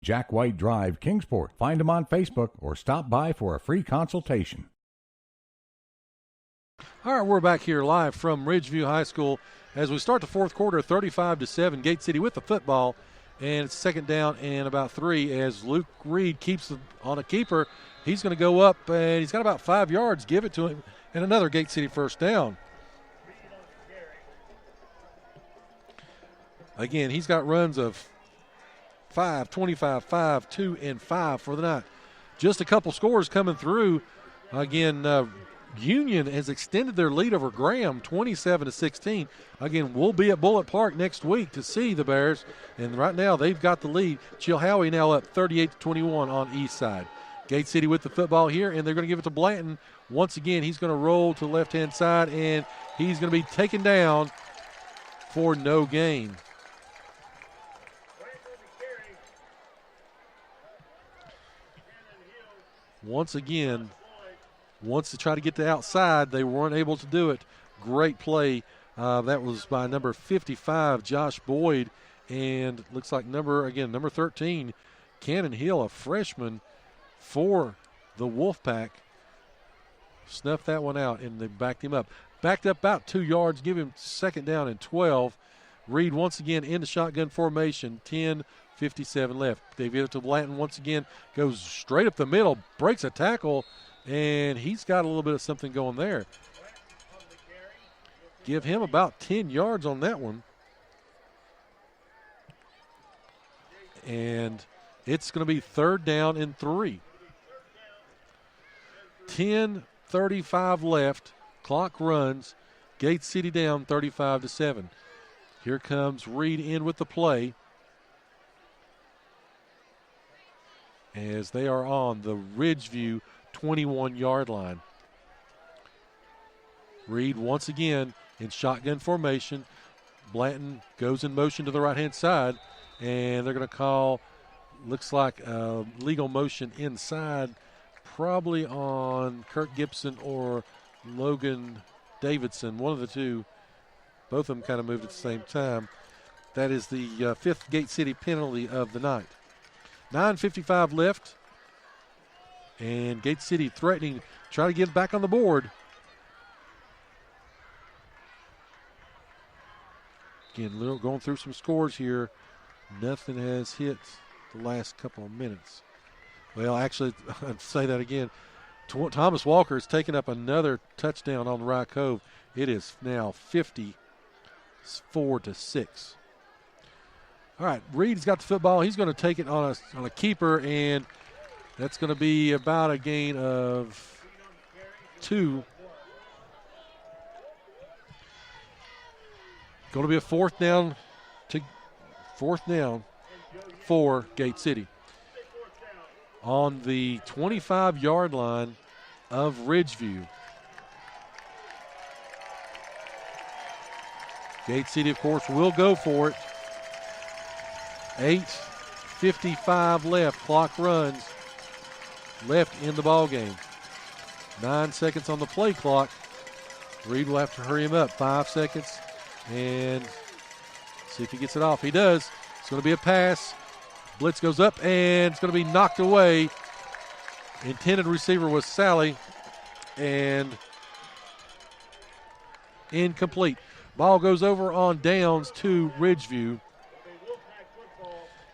Jack White Drive, Kingsport. Find them on Facebook or stop by for a free consultation. All right, we're back here live from Ridgeview High School as we start the fourth quarter, 35-7. Gate City with the football, and it's second down and about 3 as Luke Reed keeps on a keeper. He's going to go up, and he's got about 5 yards. Give it to him, and another Gate City first down. Again, he's got runs of 5, 25, 5, 2, and 5 for the night. Just a couple scores coming through. Again, Union has extended their lead over Graham, 27-16. Again, we'll be at Bullitt Park next week to see the Bears, and right now they've got the lead. Chilhowie now up 38-21 on East Side. Gate City with the football here, and they're going to give it to Blanton. Once again, he's going to roll to the left-hand side, and he's going to be taken down for no gain. Once again, wants to try to get to outside. They weren't able to do it. Great play. That was by number 55, Josh Boyd. And looks like number 13, Cannon Hill, a freshman for the Wolfpack. Snuffed that one out, and they backed him up. Backed up about 2 yards, give him second down and 12. Reed once again in the shotgun formation, 10:57 left. They give it to Blanton once again, goes straight up the middle, breaks a tackle, and he's got a little bit of something going there. Give him about 10 yards on that one. And it's going to be third down and 3. 10:35 left. Clock runs. Gate City down 35-7. Here comes Reed in with the play as they are on the Ridgeview 21-yard line. Reed once again in shotgun formation. Blanton goes in motion to the right-hand side, and they're going to call, looks like legal motion inside, probably on Kirk Gibson or Logan Davidson, one of the two. Both of them kind of moved at the same time. That is the fifth Gate City penalty of the night. 9:55 left. And Gate City threatening, try to get back on the board. Again, going through some scores here. Nothing has hit the last couple of minutes. Well, actually, I'd say that again. Thomas Walker has taken up another touchdown on the Rye Cove. It is now 54-6. All right, Reed's got the football. He's going to take it on a keeper, and that's going to be about a gain of 2. Going to be a fourth down for Gate City. On the 25-yard line of Ridgeview. Gate City, of course, will go for it. 8:55 left. Clock runs. Left in the ball game. 9 seconds on the play clock. Reed will have to hurry him up. 5 seconds. And see if he gets it off. He does. It's going to be a pass. Blitz goes up, and it's going to be knocked away. Intended receiver was Sally, and incomplete. Ball goes over on downs to Ridgeview.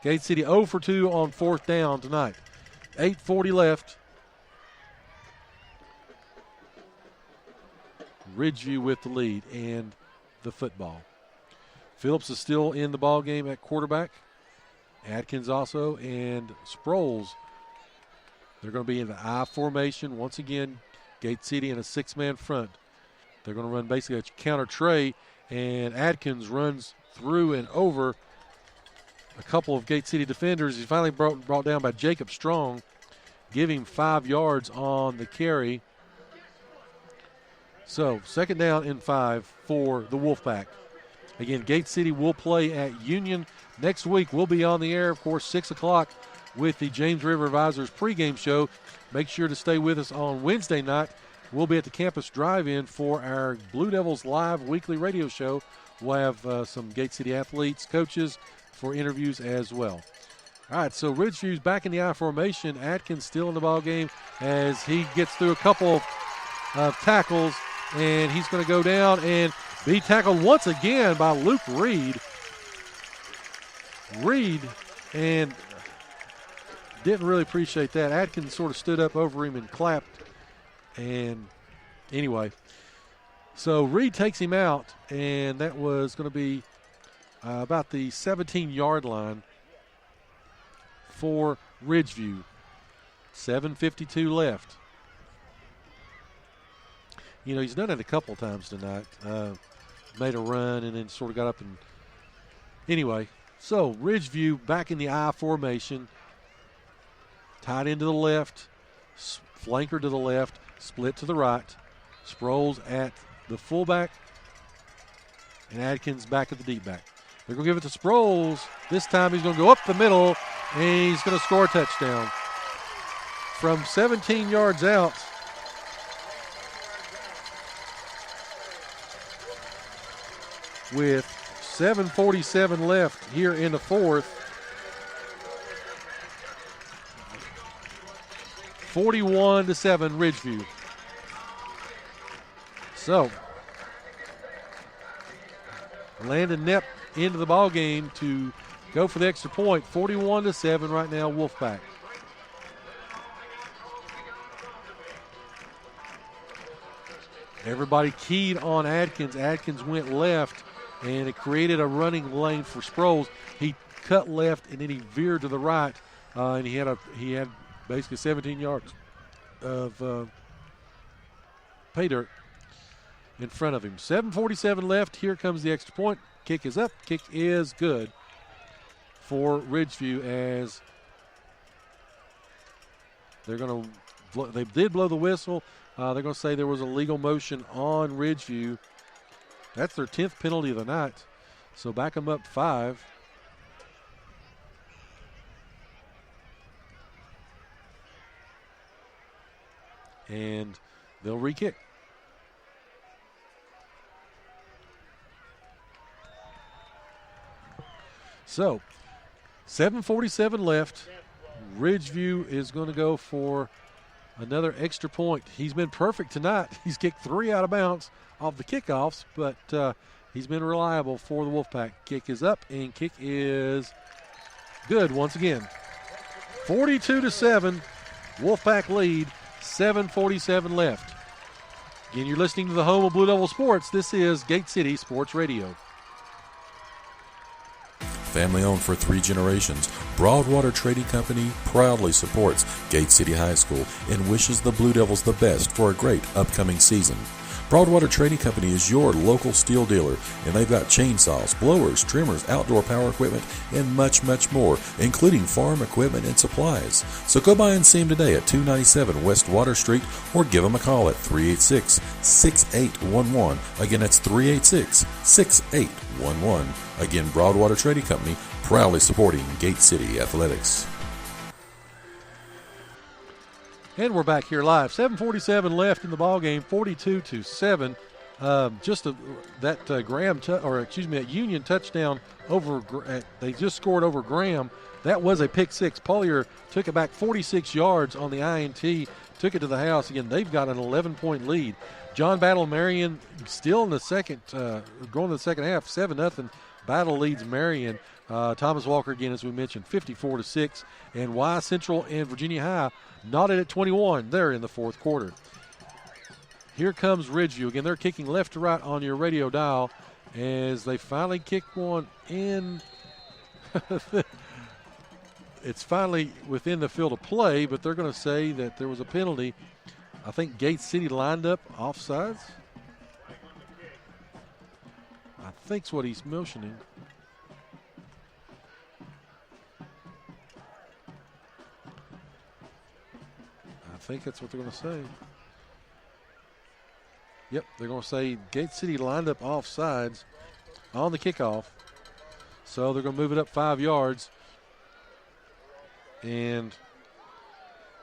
Gate City 0 for 2 on fourth down tonight. 8:40 left. Ridgeview with the lead and the football. Phillips is still in the ball game at quarterback. Adkins also, and Sproles. They're going to be in the I formation. Once again, Gate City in a 6-man front. They're going to run basically a counter tray, and Adkins runs through and over a couple of Gate City defenders. He's finally brought down by Jacob Strong, giving 5 yards on the carry. So, second down and 5 for the Wolfpack. Again, Gate City will play at Union. Next week, we'll be on the air, of course, 6 o'clock with the James River Advisors pregame show. Make sure to stay with us on Wednesday night. We'll be at the Campus Drive-In for our Blue Devils Live weekly radio show. We'll have some Gate City athletes, coaches for interviews as well. All right, so Ridgeview's back in the I formation. Atkins still in the ball game as he gets through a couple of tackles, and he's going to go down and be tackled once again by Luke Reed. And didn't really appreciate that. Atkins sort of stood up over him and clapped. And anyway, so Reed takes him out, and that was going to be about the 17-yard line for Ridgeview. 7:52 left. You know, he's done it a couple times tonight. Made a run and then sort of got up and anyway. So Ridgeview back in the I formation. Tight end to the left, flanker to the left, split to the right. Sproles at the fullback, and Atkins back at the deep back. They're going to give it to Sproles. This time he's going to go up the middle, and he's going to score a touchdown. From 17 yards out, with 7:47 left here in the fourth, 41-7 Ridgeview. So, Landon Knepp into the ball game to go for the extra point. 41-7 right now, Wolfpack. Everybody keyed on Atkins. Atkins went left, and it created a running lane for Sproles. He cut left, and then he veered to the right, and he had basically 17 yards of pay dirt in front of him. 7:47 left. Here comes the extra point. Kick is up. Kick is good for Ridgeview as they're going to. They did blow the whistle. They're going to say there was a legal motion on Ridgeview. That's their 10th penalty of the night. So back them up 5. And they'll re-kick. So, 7:47 left. Ridgeview is going to go for another extra point. He's been perfect tonight. He's kicked 3 out of bounds off the kickoffs, but he's been reliable for the Wolfpack. Kick is up, and kick is good once again. 42-7, Wolfpack lead. 7:47 left. Again, you're listening to the home of Blue Devil Sports. This is Gate City Sports Radio. Family owned for 3 generations, Broadwater Trading Company proudly supports Gate City High School and wishes the Blue Devils the best for a great upcoming season. Broadwater Trading Company is your local steel dealer, and they've got chainsaws, blowers, trimmers, outdoor power equipment, and much, much more, including farm equipment and supplies. So go by and see them today at 297 West Water Street, or give them a call at 386-6811. Again, that's 386-6811. Again, Broadwater Trading Company, proudly supporting Gate City Athletics. And we're back here live. 7:47 left in the ball game. 42-7. That Union touchdown over. They just scored over Graham. That was a pick six. Pollier took it back 46 yards on the INT. Took it to the house. Again, they've got an 11-point lead. John Battle Marion still in the second, going to the second half. 7-0. Battle leads Marion. Thomas Walker again, as we mentioned, 54-6. And Y Central and Virginia High knotted at 21 there in the fourth quarter. Here comes Ridgeview. Again, they're kicking left to right on your radio dial as they finally kick one in. It's finally within the field of play, but they're going to say that there was a penalty. I think Gate City lined up offsides. I think's what he's motioning. I think that's what they're going to say. Yep, they're going to say Gate City lined up offsides on the kickoff. So they're going to move it up 5 yards. And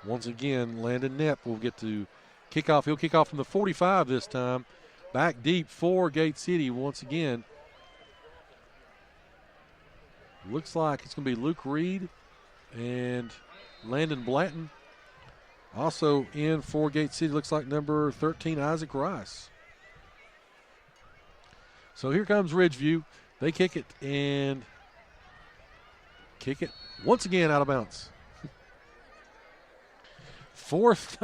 once again, Landon Knepp will get to kick off. He'll kick off from the 45 this time. Back deep for Gate City once again. Looks like it's going to be Luke Reed And Landon Blanton also in for Gate City. Looks like number 13, Isaac Rice. So here comes Ridgeview. They kick it and kick it once again out of bounds. Fourth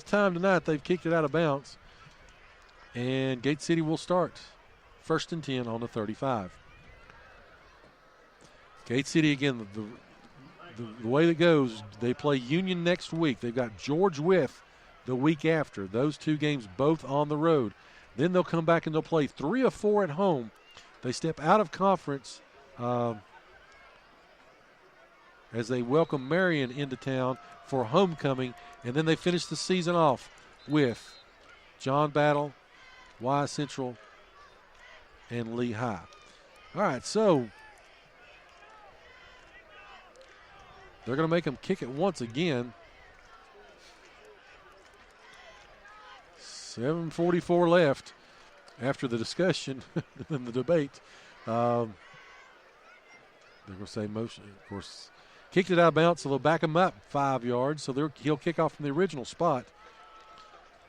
time tonight they've kicked it out of bounds. And Gate City will start 1st and 10 on the 35. Gate City, again, the way that goes, they play Union next week. They've got George Wythe the week after. Those two games both on the road. Then they'll come back and they'll play 3 of 4 at home. They step out of conference as they welcome Marion into town for homecoming. And then they finish the season off with John Battle, Y Central, and Lehigh. All right, so they're going to make them kick it once again. 7:44 left after the discussion and the debate. They're going to say motion. Of course, kicked it out of bounds, so they'll back him up 5 yards. So he'll kick off from the original spot.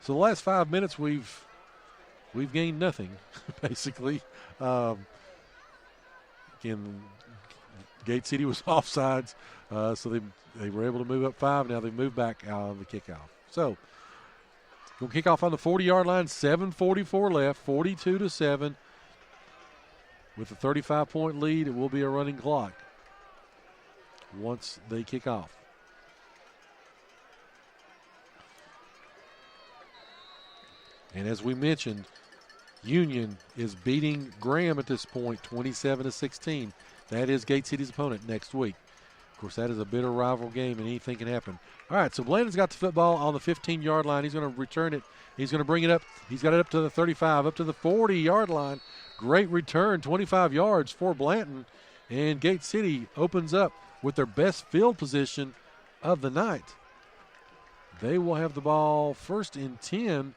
So the last 5 minutes, we've gained nothing, basically. Again, Gate City was offsides, so they were able to move up 5. Now they move back out of the kickoff. So we'll kick off on the 40-yard line. 7:44 left, 42-7. With a 35-point lead, it will be a running clock once they kick off. And as we mentioned, Union is beating Graham at this point, 27-16. That is Gate City's opponent next week. Of course, that is a bitter rival game, and anything can happen. All right, so Blanton's got the football on the 15-yard line. He's going to return it. He's going to bring it up. He's got it up to the 35, up to the 40-yard line. Great return, 25 yards for Blanton. And Gate City opens up with their best field position of the night. They will have the ball 1st and 10.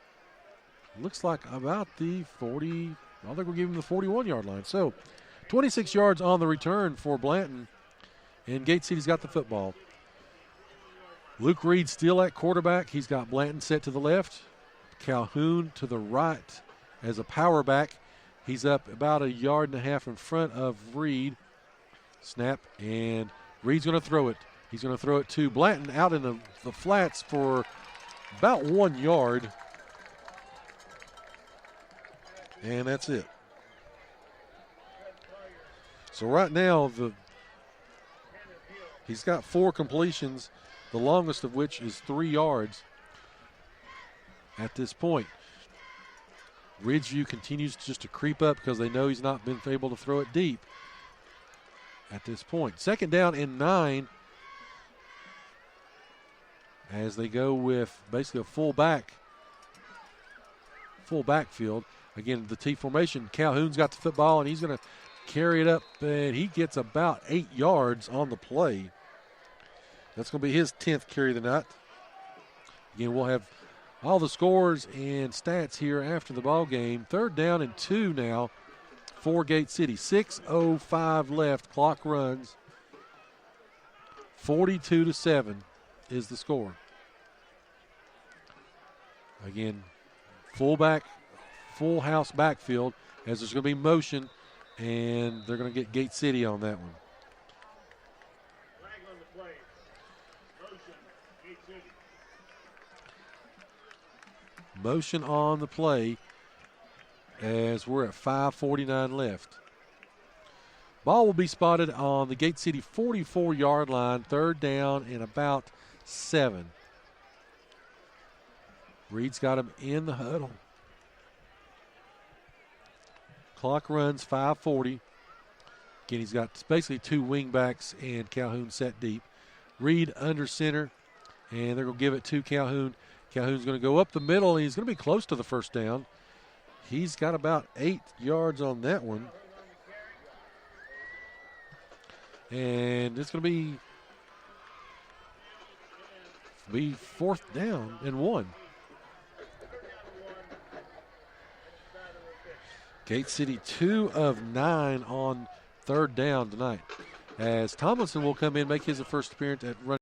Looks like about the 40. I think we'll give him the 41-yard line. So 26 yards on the return for Blanton. And Gate City's got the football. Luke Reed still at quarterback. He's got Blanton set to the left. Calhoun to the right as a power back. He's up about 1.5 yards in front of Reed. Snap, and Reed's going to throw it. He's going to throw it to Blanton out in the flats for about 1 yard. And that's it. So right now, he's got 4 completions, the longest of which is 3 yards at this point. Ridgeview continues just to creep up because they know he's not been able to throw it deep at this point. 2nd down and 9 as they go with basically a full backfield. Again, the T formation. Calhoun's got the football, and he's going to carry it up, and he gets about 8 yards on the play. That's going to be his 10th carry of the night. Again, we'll have all the scores and stats here after the ball game. 3rd down and 2 now for Gate City. 6:05 left. Clock runs. 42-7 is the score. Again, full house backfield as there's going to be motion, and they're going to get Gate City on that one. Motion on the play as we're at 5:49 left. Ball will be spotted on the Gate City 44-yard line, 3rd down and about 7. Reed's got him in the huddle. Clock runs 5:40. Again, he's got basically 2 wing backs and Calhoun set deep. Reed under center, and they're going to give it to Calhoun. Calhoun's going to go up the middle, and he's going to be close to the 1st down. He's got about 8 yards on that one. And it's going to be 4th down and 1. Gate City 2 of 9 on 3rd down tonight. as Tomlinson will come in, make his first appearance at running